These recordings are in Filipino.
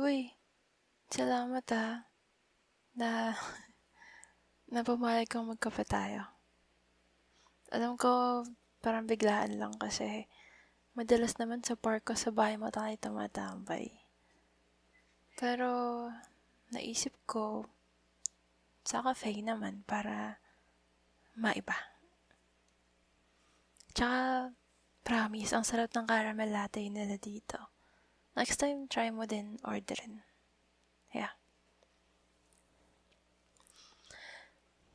Uy, salamat na na pumayag kang magkape tayo. Alam ko parang biglaan lang kasi madalas naman sa park ko sa bahay mo tayo tumatambay. Pero naisip ko sa cafe naman para maiba. Tsaka promise, ang sarap ng caramel latte nila dito. Next time, try mo din orderin. Yeah.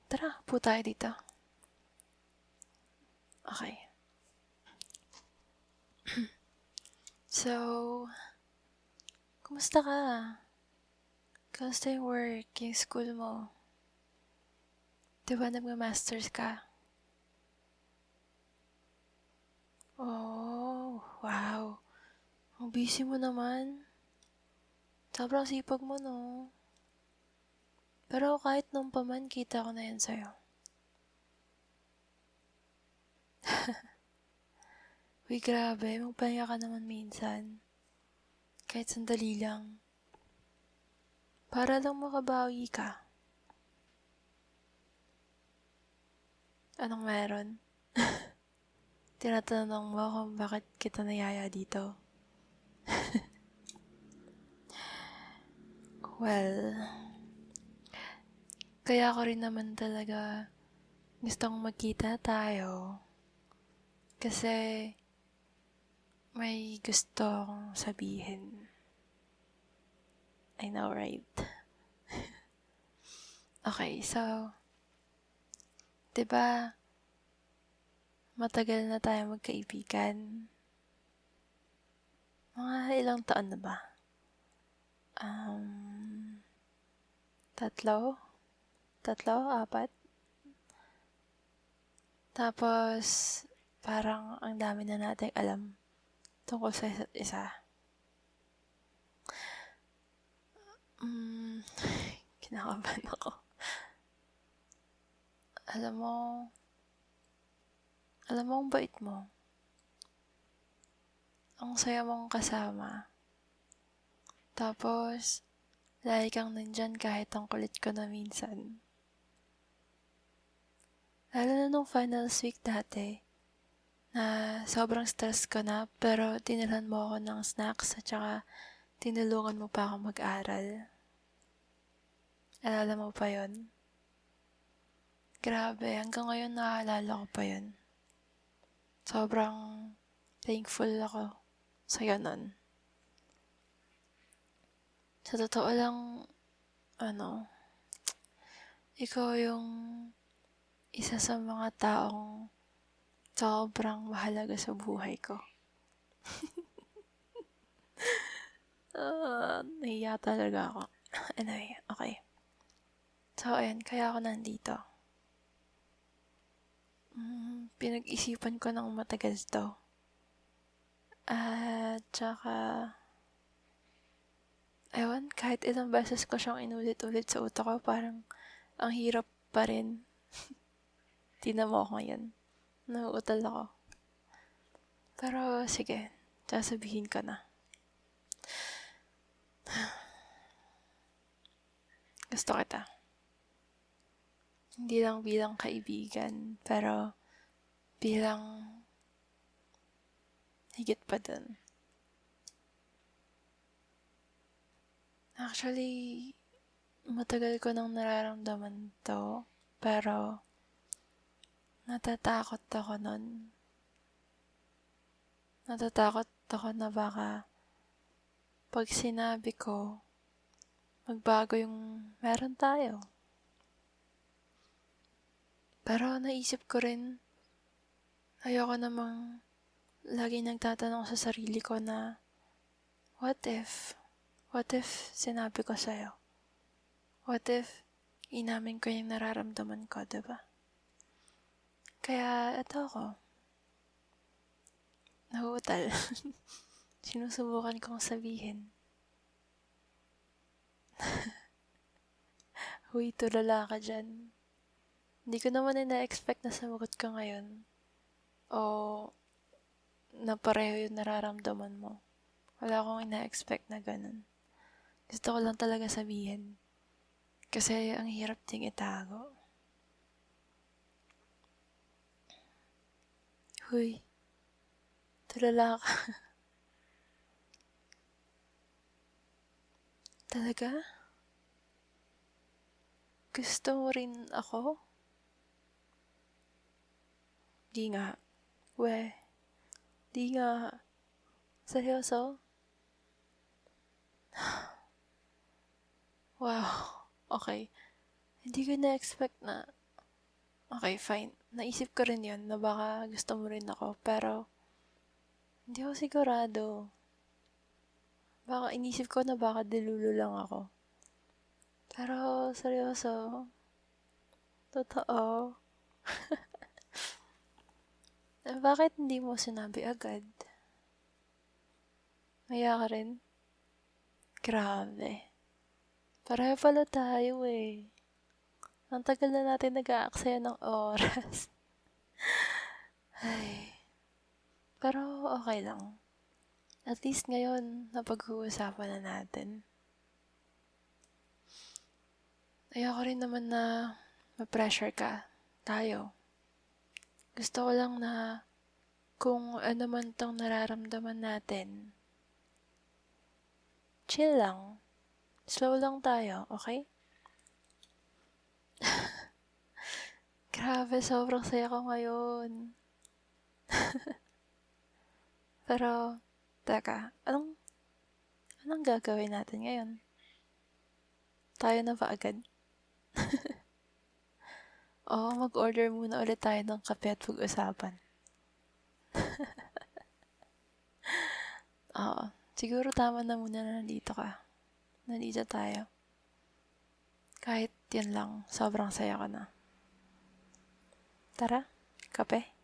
Tara, po tayo dito. Okay. So, kumusta ka? Kumusta yung work, yung school mo? Diba nagma-masters ka? Oh, wow. Ang busy mo naman. Sobrang sipag mo, no? Pero kahit nung pa man, kita ko na yan sa'yo. Uy, grabe. Magpahinga ka naman minsan. Kahit sandali lang. Para lang makabawi ka. Anong meron? Tinatanong mo kung bakit kita nayaya dito. Well, kaya ko rin naman talaga gustong magkita tayo. Kasi may gusto akong sabihin. I know, right? Okay, so, 'di ba matagal na tayo magkaibigan? Mga ilang taon na ba? 3? 4? Tapos, parang ang dami na nating alam tungkol sa isa't isa. Kinakabahan ako. Alam mo, ang bait mo. Ang saya mong kasama. Tapos, lagi kang nandyan kahit ang kulit ko na minsan. Lalo na nung finals week dati, na sobrang stress ko na, pero dinalhan mo ako ng snacks at saka tinulungan mo pa ako mag-aral. Alala mo pa yon? Grabe, hanggang ngayon naaalala ko pa yon. Sobrang thankful ako sa'yo nun. Sa totoo lang, ikaw yung isa sa mga taong sobrang mahalaga sa buhay ko. Nahiya talaga ako. Anyway, okay. So, ayan, kaya ako nandito. Pinag-isipan ko ng matagal to. At saka, ewan, kahit ilang beses ko siyang inulit-ulit sa utak ko, parang ang hirap pa rin. Tingnan mo ako ngayon. Nauutal ako. Pero sige, sasabihin ko na. Gusto kita. Hindi lang bilang kaibigan, pero bilang higit pa dun. Actually, matagal ko nang nararamdaman to, pero natatakot ako nun. Natatakot ako na baka pag sinabi ko, magbago yung meron tayo. Pero naisip ko rin, ayoko namang lagi nagtatanong sa sarili ko na, what if? What if sinabi ko sa'yo? What if inamin ko yung nararamdaman ko, diba? Kaya ito ako. Nahuutal. Sinusubukan kong sabihin. Huy, tulala ka dyan. Hindi ko naman ina-expect na sumagot ka ngayon. O na pareho yung nararamdaman mo. Wala akong ina-expect na ganun. Gusto ko lang talaga sabihin. Kasi ang hirap ding itago. Huy, tulala ka. Talaga? Gusto mo rin ako? Di nga. We, di nga. Seryoso? Wow. Okay. Hindi ko na-expect na... Okay, fine. Naisip ko rin yun na baka gusto mo rin ako. Pero, hindi ako sigurado. Baka inisip ko na baka delulu lang ako. Pero, seryoso. Totoo. Bakit hindi mo sinabi agad? Maya ka rin? Grabe. Pareho pala tayo eh. Ang tagal na natin nag-aaksaya ng oras. Ay. Pero okay lang. At least ngayon, napag-uusapan na natin. Ayoko rin naman na ma-pressure ka. Tayo. Gusto ko lang na kung ano man tong nararamdaman natin, chill lang. Slow lang tayo, okay? Grabe, sobrang saya ko ngayon. Pero, teka, anong gagawin natin ngayon? Tayo na ba agad? Oo, mag-order muna ulit tayo ng kape at pag-usapan. Oo, siguro tama na muna na nandito ka. Nandito tayo. Kahit yan lang, sobrang saya ko na. Tara, kape.